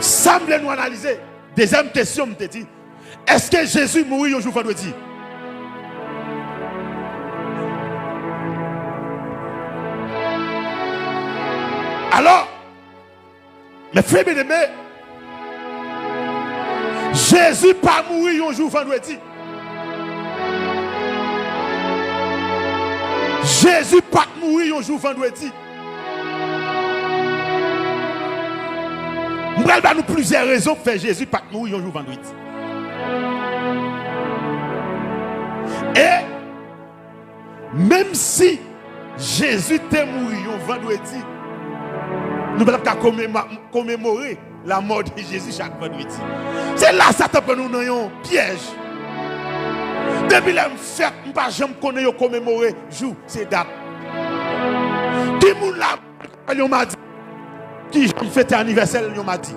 Ça me nous analyser. Deuxième question, je te dis. Est-ce que Jésus mourit un jour vendredi? Alors, mes frères bien-aimés, Jésus pas mourir un jour vendredi. Jésus pas mourir un jour vendredi. Nous allons nous plusieurs raisons pour faire Jésus pas mourir un jour vendredi. Et même si Jésus était mort un vendredi, nous allons commémorer la mort de Jésus chaque vendredi. C'est là que Satan peut nous donner un piège. Depuis la fête, nous ne pouvons jamais connaître commémorer jour, c'est date. Qui moun là, m'a dit, qui j'aime fêter anniversaire, il m'a dit.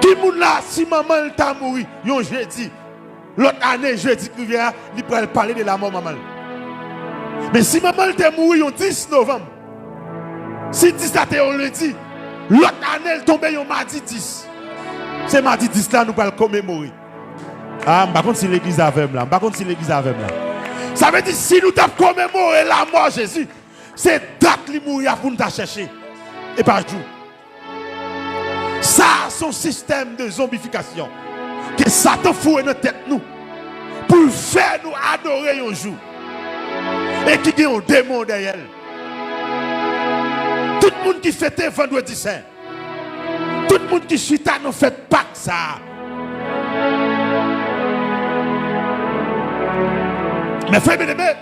Qui moun là, si maman t'a mouru, yon jeudi, l'autre année, jeudi qui vient, il pourrait parler de la mort maman. Mais si maman t'a mouru, yon 10 novembre, si 10 là, on le dit, l'autre année, elle tombe yon mardi 10. C'est mardi 10 là, nous allons commémorer. Ah, par contre, si l'église avec là, par contre, si l'église avec là. Ça veut dire si nous avons commémoré la mort de Jésus, c'est date qui mourir pour nous chercher. Et pas jour. Ça, son système de zombification. Que Satan fout dans notre tête nous. Pour faire nous adorer un jour. Et qui a un démon derrière. Tout le monde qui fête vendredi saint. Tout le monde qui chita nous fait pas ça. Mais frères bien-aimés,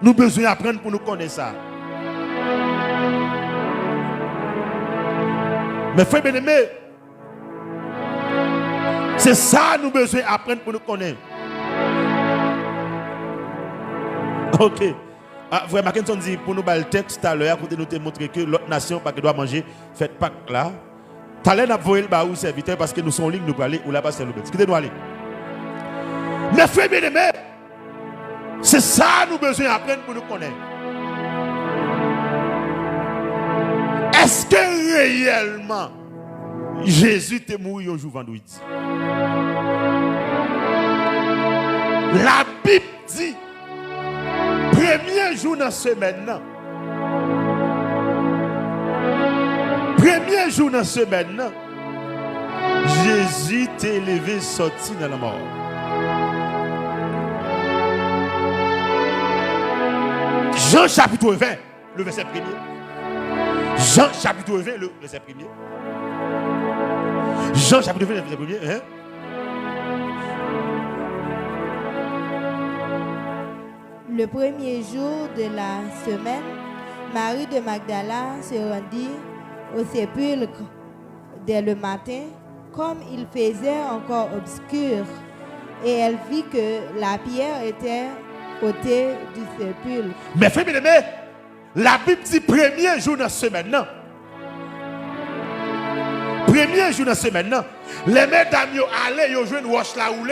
nous avons besoin d'apprendre pour nous connaître ça. Mais frères bien-aimés, c'est ça nous avons besoin d'apprendre pour nous connaître. Ok. Frère Mackinson dit pour nous le texte tout à l'heure, pour nous montrer que l'autre nation pas doit manger, faites pas là. Tout à l'heure, nous avons voulu le serviteur parce que nous sommes en ligne, nous pouvons aller ou là-bas c'est le bête. Excusez-nous aller. Mais frères bien-aimés, c'est ça nous avons besoin d'apprendre pour nous connaître. Est-ce que réellement Jésus est mort un jour vendredi? La Bible dit, premier jour dans la semaine, premier jour dans la semaine, Jésus t'est élevé, sorti dans la mort. Jean chapitre 20, le verset 1er. Jean chapitre 20, le verset 1er. Jean chapitre 20, le verset 1er. Hein? Le premier jour de la semaine, Marie de Magdala se rendit au sépulcre dès le matin, comme il faisait encore obscur, et elle vit que la pierre était côté du sépulcre. Mais frère bien-aimé, la Bible dit premier jour de la semaine. Premier jour de la semaine. Les mesdames allaient, ils jouaient une roche là où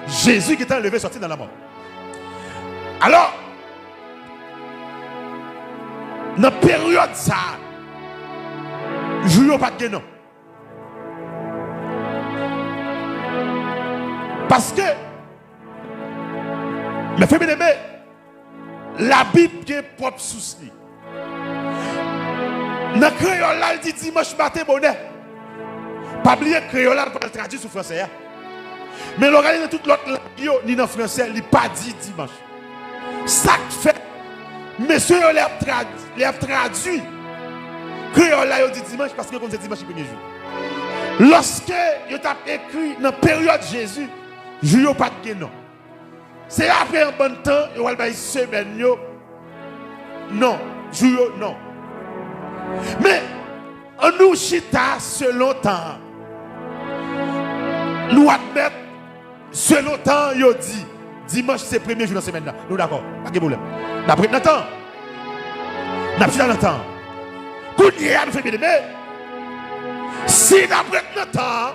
Jésus qui était enlevé, sorti dans la mort. Alors, dans la période ça, je n'ai pas de non. Parce que, mes frères bien-aimés, la Bible a propre souci. Dans le créole, elle dit dimanche matin bonnet. Pas oublier que créole, elle va traduire sur français. Mais l'oralité de toute l'autre langue, ni dans le français, il n'a pas dit dimanche. Ça fait, monsieur, il a traduit. Créole, il dit dimanche parce que c'est dimanche le premier jour. Lorsque il a écrit dans la période de Jésus, je n'ai pas de non. C'est après un bon temps, il va y avoir une semaine. Non, jour, non. Mais, on nous chita selon temps. Nous admettons, selon temps, il dit, dimanche c'est le premier jour de la semaine. Nous d'accord, pas de problème. D'après notre temps, d'après notre temps, quand il y a nous fait bien, si d'après notre temps,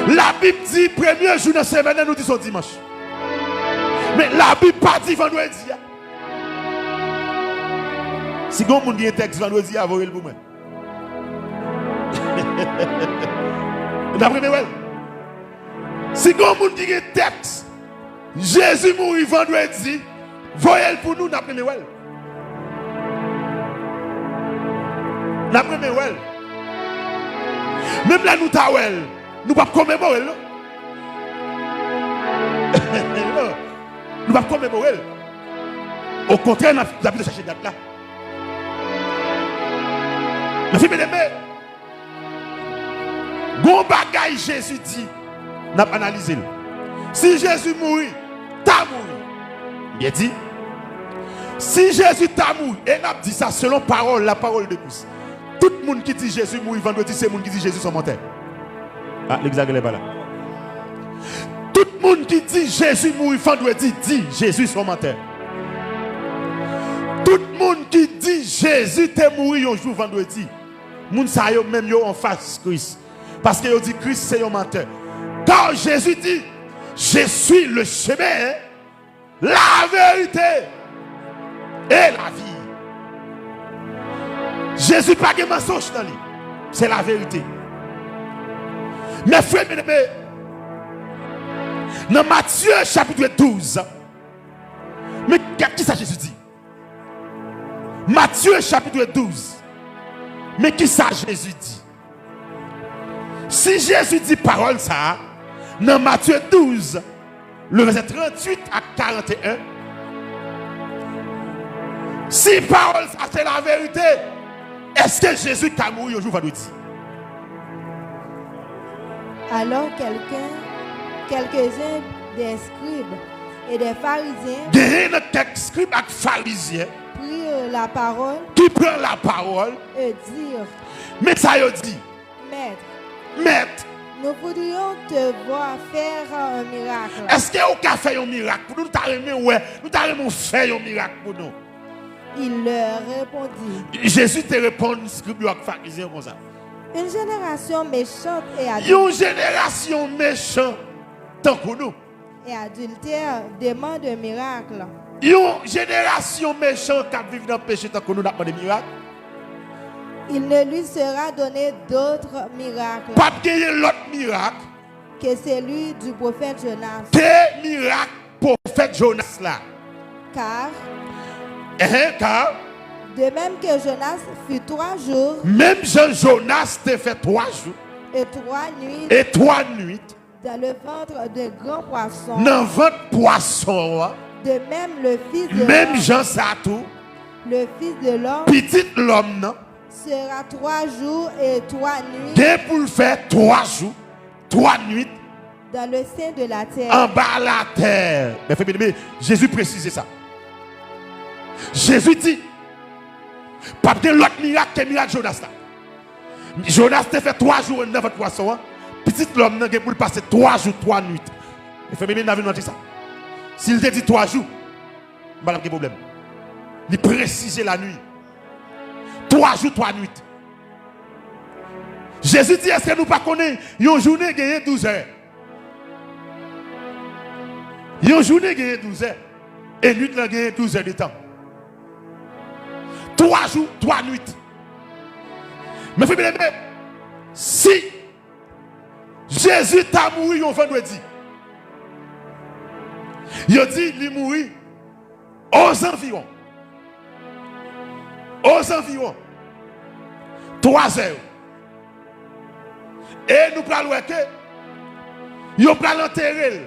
la Bible dit premier jour de la semaine, nous disons dimanche. Mais la Bible pas dit vendredi. Si vous avez un texte vendredi, vous avez le pour moi. D'après moi, si vous avez un texte, Jésus mourit vendredi, voyez pour nous, d'après moi. D'après moi. Même là, nous t'avons, nous ne pouvons pas commémorer. Nous ne pouvons pas commémorer. Au contraire, nous avons besoin de chercher date là. Nous avons fait bon bagaille Jésus dit, nous avons analysé. Si Jésus mourit, t'as mouru. Bien dit. Si Jésus t'a mouru, et nous avons dit ça selon parole, la parole de Christ. Tout le monde qui dit Jésus mourit vendredi, c'est le monde qui dit Jésus sont menteur. Ah, l'exact n'est pas là. Tout le monde qui dit Jésus mourit vendredi, dit Jésus sont menteur. Tout le monde qui dit Jésus t'est mort un jour vendredi, moun sa yo même yo en face Christ. Parce que yo dit Christ c'est un menteur. Car Jésus dit, je suis le chemin, la vérité et la vie. Jésus pas de mensonge dans lui. C'est la vérité. Mes frères, mes amis, dans Matthieu chapitre 12, mais qu'est-ce que ça Jésus dit? Matthieu chapitre 12. Mais qui ça Jésus dit? Si Jésus dit parole ça, dans Matthieu 12, le verset 38 à 41, si parole ça c'est la vérité, est-ce que Jésus t'a mouru au jour vendredi? Alors quelques-uns des scribes et des pharisiens Quelques scribes et pharisiens prirent la parole qui prend la parole et dirent, mais ça y dit, Maître, nous voudrions te voir faire un miracle. est-ce que vous avez fait un miracle pour nous? Nous t'avons fait un miracle pour nous. Il leur répondit, Jésus te répond, scribe et pharisien comme ça. une génération méchante Une génération méchante, tant que nous. et adultère demande un miracle. Une génération méchante qui vit dans le péché, tant que nous n'avons pas de miracles. Il ne lui sera donné d'autre miracle Pas de l'autre miracle que celui du prophète Jonas. que miracle prophète Jonas là. Car, Car de même que Jonas fut 3 jours même Jonas te fait 3 jours et 3 nuits et 3 nuits dans le ventre de grands poissons, dans votre poisson, de même le Fils de même l'homme, Jean Satou, le Fils de l'homme petit l'homme, non? sera 3 jours et 3 nuits Dès pour le faire 3 jours, 3 nuits dans le sein de la terre. en bas de la terre. Mais Jésus précisait ça. Jésus dit, pas de l'autre miracle que miracle Jonas là. Jonas te fait 3 jours dans votre poisson. Petit l'homme n'a pour passer 3 jours, 3 nuits. Il fait même n'a dit ça. S'il te dit 3 jours, pas de problème. Il précise la nuit. 3 jours, 3 nuits. Jésus dit, est-ce que nous ne connaissons pas une journée gagne 12 heures? Une journée gagne 12 heures. Et nuit gagne 12 heures de temps. 3 jours, 3 nuits. Mais frère, si Jésus t'a mouru un vendredi, il dit qu'il mourit aux environs. Aux environs 3 heures. Et nous parlons que nous allons l'enterrer.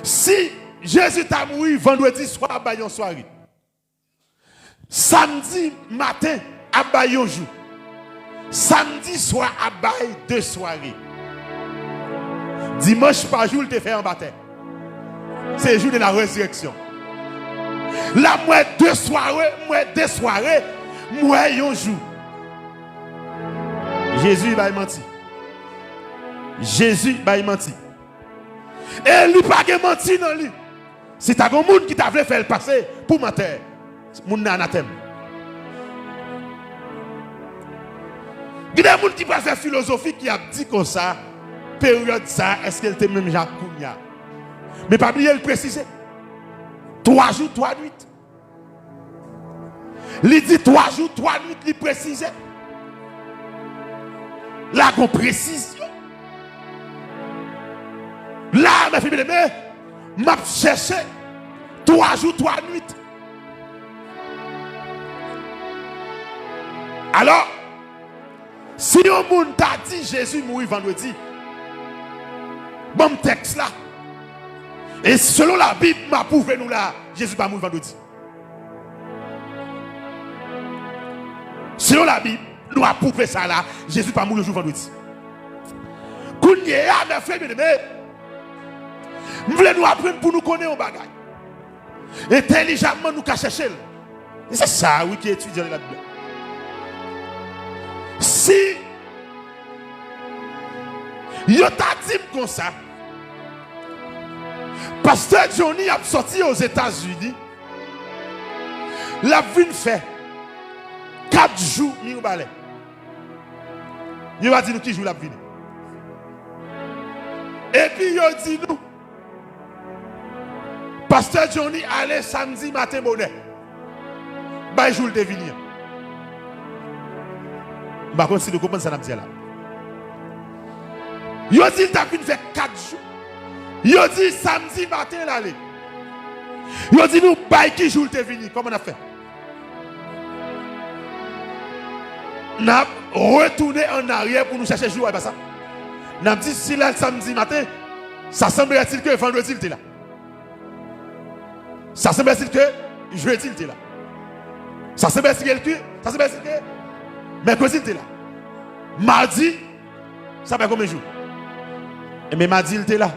Si Jésus t'a mouru vendredi soir à une soirée, samedi matin à un jour, samedi soir à 2 soirées, dimanche par jour il te fait en baptême. C'est le jour de la résurrection. Là, moi 2 soirées, moi un jour. Jésus va mentir. Jésus va mentir. Et lui pas menti dans lui. C'est un monde qui t'a voulu faire le passer pour mentir. Moun n'a anathème. Il y a des gens qui peuvent faire philosophie qui a dit comme ça, période ça, est-ce qu'elle était même Jacques Kounia? Mais pas oublier le préciser. 3 jours, 3 nuits. Il dit 3 jours, 3 nuits, il précisait. Là, on précision. Là, mes filles, m'a cherché 3 jours, 3 nuits. Alors, si on monde t'a dit Jésus mourit vendredi, bon texte là. Et selon la Bible, m'a prouvé nous là, Jésus pas mourir vendredi. Selon la Bible, nous avons prouvé ça là, Jésus pas mourir le jour vendredi. Kounye a mes frères bien-aimés, nous voulons nous apprendre pour nous connaître un bagage. Intelligemment nous qu'à chercher. Et c'est ça oui qui étudie la Bible. Si yo t'a dit comme ça, Pasteur Johnny a sorti aux États-Unis, la vie fait 4 jours, il va dire nous qui joue la vie. Et puis il dit nous, Pasteur Johnny allait samedi matin bonnet. Bah jour de venir. Par contre, si vous comprenez ça, je là. Il dit qu'il t'a fait 4 jours. Il dit samedi matin l'aller. Il dit nous, bah qui jour de venir. Comment on a fait? On a retourné en arrière pour nous chercher jour. On a dit si là samedi matin, ça semblerait-il que vendredi il était là. Ça semblerait-il que jeudi il était là. Ça semblerait-il que mercredi il était là. Mardi, ça fait combien de jours? Mais mardi il était là.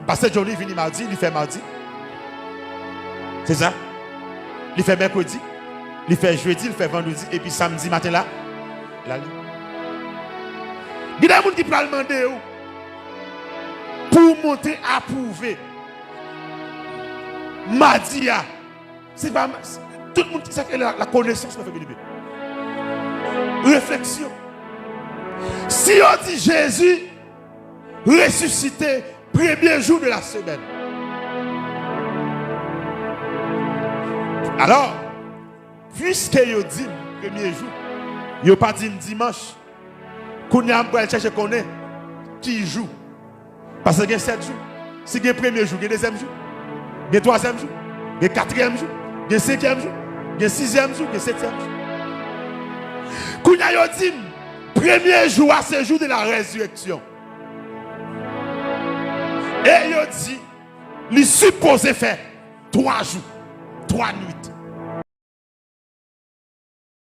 Pasteur Johnny vient mardi, il fait mardi. C'est ça? Il fait mercredi, il fait jeudi, il fait vendredi, et puis samedi matin là, il y a des gens qui peuvent demander pour monter à prouver. Mardi, c'est pas tout le monde qui sait que la connaissance. Réflexion. Si on dit Jésus ressuscité premier jour de la semaine, alors puisque il dit premier jour, il n'a pas dit dimanche, qu'on a un chercher qu'on est qui joue, parce qu'il y a 7 jours. Si il y a premier jour, il y a deuxième jour, il y a troisième jour, il y a quatrième jour, il y a cinquième jour, il y a sixième jour, il y a septième jour. Qu'on a dit premier jour à ce jour de la résurrection. Et il dit, il supposé faire 3 jours, 3 nuits.